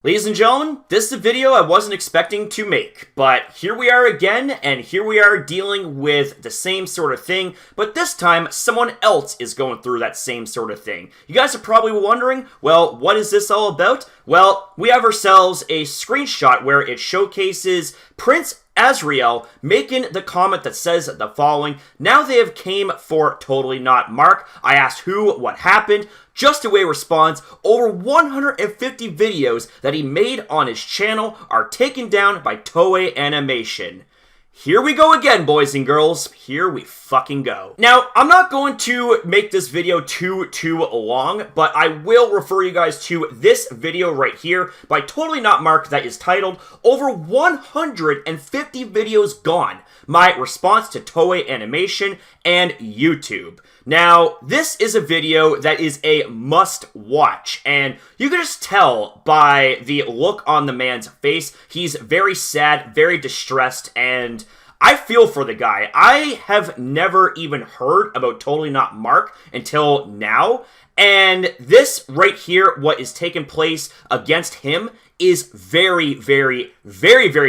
Ladies and gentlemen, this is a video I wasn't expecting to make, but here we are again, and here we are dealing with the same sort of thing, but this time, someone else is going through that same sort of thing. You guys are probably wondering, well, what is this all about? Well, we have ourselves a screenshot where it showcases Prince Azrael making the comment that says the following: "Now they have came for Totally Not Mark. I asked who, what happened. Just Away responds, over 150 videos that he made on his channel are taken down by Toei Animation." Here we go again, boys and girls. Here we fucking go. Now, I'm not going to make this video too long, but I will refer you guys to this video right here by Totally Not Mark that is titled, "Over 150 Videos Gone. My Response to Toei Animation and YouTube." Now, this is a video that is a must-watch, and you can just tell by the look on the man's face. He's very sad, very distressed, and I feel for the guy. I have never even heard about Totally Not Mark until now, and this right here, what is taking place against him, is very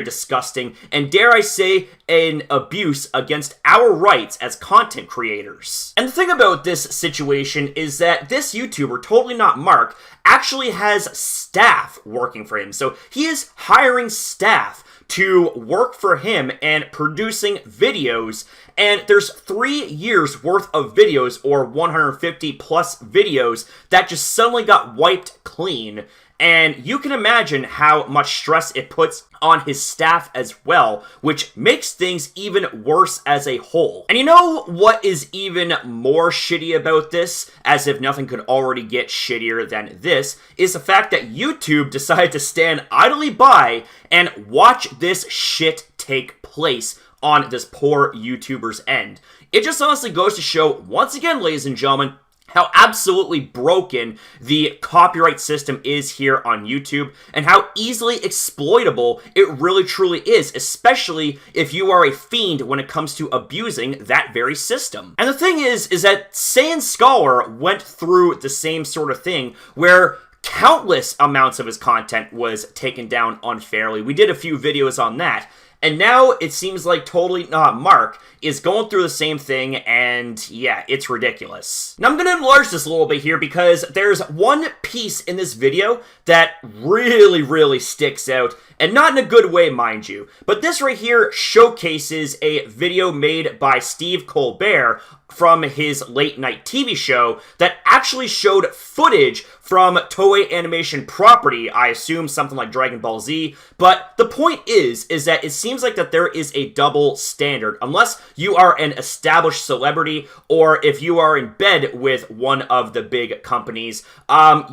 disgusting, and dare I say, an abuse against our rights as content creators. And the thing about this situation is that this YouTuber, Totally Not Mark, actually has staff working for him. So he is hiring staff to work for him and producing videos, and there's 3 years worth of videos, or 150 plus videos, that just suddenly got wiped clean. And you can imagine how much stress it puts on his staff as well, which makes things even worse as a whole. And you know what is even more shitty about this, as if nothing could already get shittier than this, is the fact that YouTube decided to stand idly by and watch this shit take place on this poor YouTuber's end. It just honestly goes to show, once again, ladies and gentlemen, how absolutely broken the copyright system is here on YouTube, and how easily exploitable it really truly is, especially if you are a fiend when it comes to abusing that very system. And the thing is that Saiyan Scholar went through the same sort of thing, where countless amounts of his content was taken down unfairly. We did a few videos on that. And now it seems like Totally Not Mark is going through the same thing, and yeah, it's ridiculous. Now I'm going to enlarge this a little bit here because there's one piece in this video that really sticks out, and not in a good way, mind you. But this right here showcases a video made by Steve Colbert from his late night TV show that actually showed footage from Toei Animation property, I assume something like Dragon Ball Z, but the point is that it seems like that there is a double standard. Unless you are an established celebrity, or if you are in bed with one of the big companies,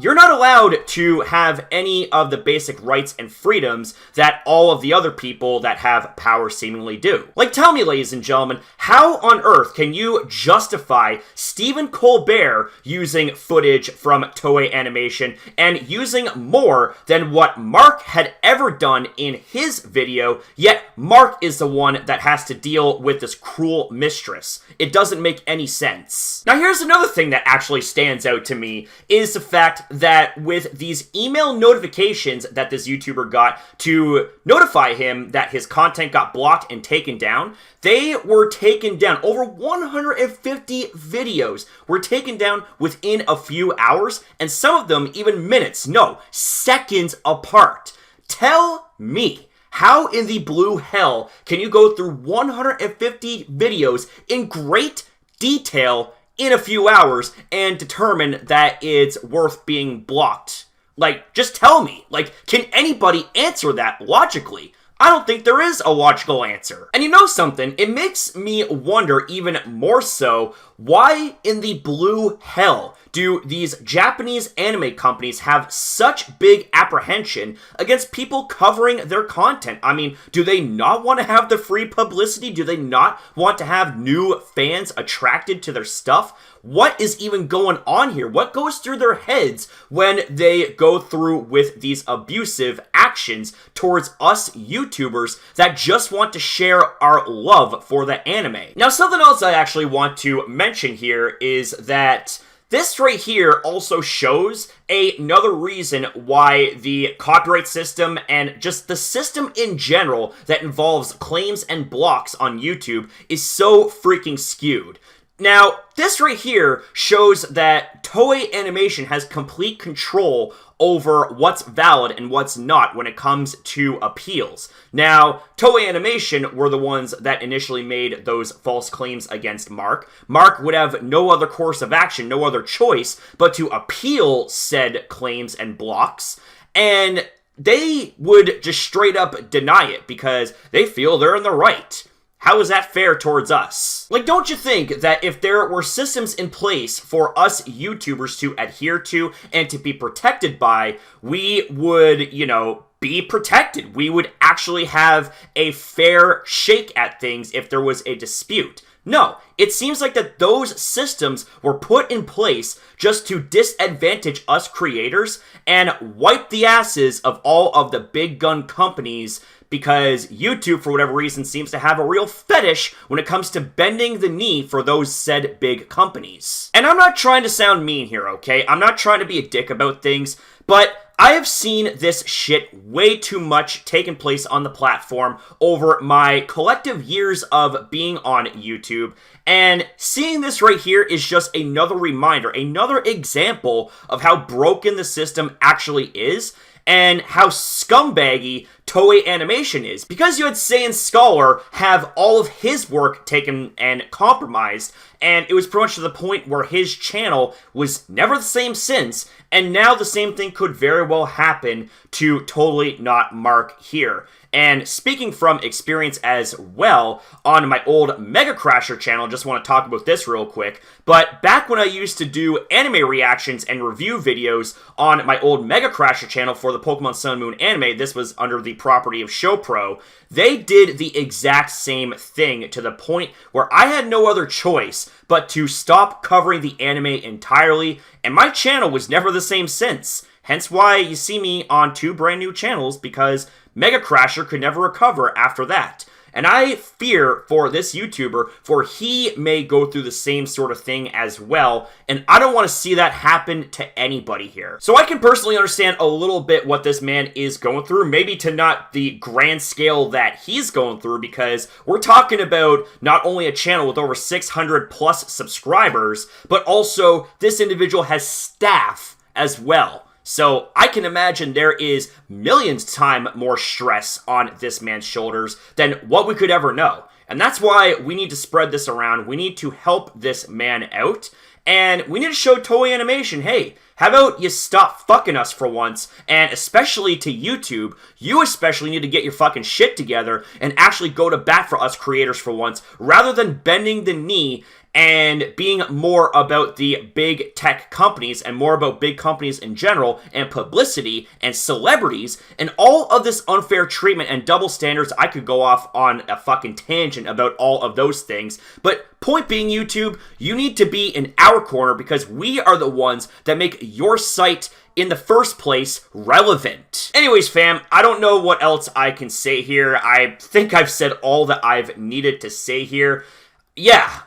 you're not allowed to have any of the basic rights and freedoms that all of the other people that have power seemingly do. Like, tell me, ladies and gentlemen, how on earth can you justify Stephen Colbert using footage from Toei Animation and using more than what Mark had ever done in his video, yet Mark is the one that has to deal with this cruel mistress? It doesn't make any sense. Now, here's another thing that actually stands out to me, is the fact that with these email notifications that this YouTuber got to notify him that his content got blocked and taken down, they were taken down. Over 150 videos were taken down within a few hours, and some of them even minutes, no, seconds apart. Tell me, how in the blue hell can you go through 150 videos in great detail in a few hours and determine that it's worth being blocked? Like, just tell me. Like, can anybody answer that logically? I don't think there is a logical answer. And you know something? It makes me wonder even more so, why in the blue hell do these Japanese anime companies have such big apprehension against people covering their content? I mean, do they not want to have the free publicity? Do they not want to have new fans attracted to their stuff? What is even going on here? What goes through their heads when they go through with these abusive actions towards us YouTubers that just want to share our love for the anime? Now, something else I actually want to mention here is that this right here also shows another reason why the copyright system and just the system in general that involves claims and blocks on YouTube is so freaking skewed. Now, this right here shows that Toei Animation has complete control over what's valid and what's not when it comes to appeals. Now, Toei Animation were the ones that initially made those false claims against Mark. Mark would have no other course of action, no other choice, but to appeal said claims and blocks, and they would just straight up deny it because they feel they're in the right. How is that fair towards us? Like, don't you think that if there were systems in place for us YouTubers to adhere to and to be protected by, we would, be protected? We would actually have a fair shake at things if there was a dispute. No, it seems like that those systems were put in place just to disadvantage us creators and wipe the asses of all of the big gun companies, because YouTube, for whatever reason, seems to have a real fetish when it comes to bending the knee for those said big companies. And I'm not trying to sound mean here, okay? I'm not trying to be a dick about things, but I have seen this shit way too much taking place on the platform over my collective years of being on YouTube, and seeing this right here is just another reminder, another example of how broken the system actually is, and how scumbaggy Toei Animation is. Because you had Saiyan Scholar have all of his work taken and compromised, and it was pretty much to the point where his channel was never the same since, and now the same thing could very well happen to Totally Not Mark here. And speaking from experience as well, on my old Mega Crasher channel, just want to talk about this real quick, but back when I used to do anime reactions and review videos on my old Mega Crasher channel for the Pokemon Sun and Moon anime, this was under the property of ShowPro, they did the exact same thing to the point where I had no other choice but to stop covering the anime entirely, and my channel was never the same since. Hence why you see me on two brand new channels, because Mega Crasher could never recover after that. And I fear for this YouTuber, for he may go through the same sort of thing as well, and I don't want to see that happen to anybody here. So I can personally understand a little bit what this man is going through, maybe to not the grand scale that he's going through, because we're talking about not only a channel with over 600 plus subscribers, but also this individual has staff as well. So I can imagine there is millions times more stress on this man's shoulders than what we could ever know. And that's why we need to spread this around. We need to help this man out. And we need to show Toei Animation, hey, how about you stop fucking us for once? And especially to YouTube, you especially need to get your fucking shit together and actually go to bat for us creators for once, rather than bending the knee and being more about the big tech companies and more about big companies in general and publicity and celebrities and all of this unfair treatment and double standards. I could go off on a fucking tangent about all of those things, but point being, YouTube, you need to be in our corner because we are the ones that make your site in the first place relevant. Anyways, fam, I don't know what else I can say here. I think I've said all that I've needed to say here. Yeah,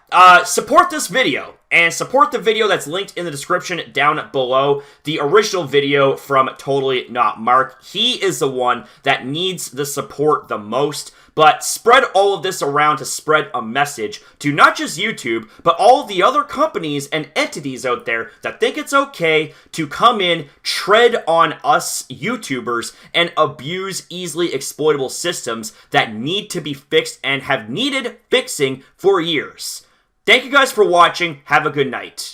support this video, and support the video that's linked in the description down below, the original video from Totally Not Mark. He is the one that needs the support the most, but spread all of this around to spread a message to not just YouTube, but all the other companies and entities out there that think it's okay to come in, tread on us YouTubers, and abuse easily exploitable systems that need to be fixed and have needed fixing for years. Thank you guys for watching. Have a good night.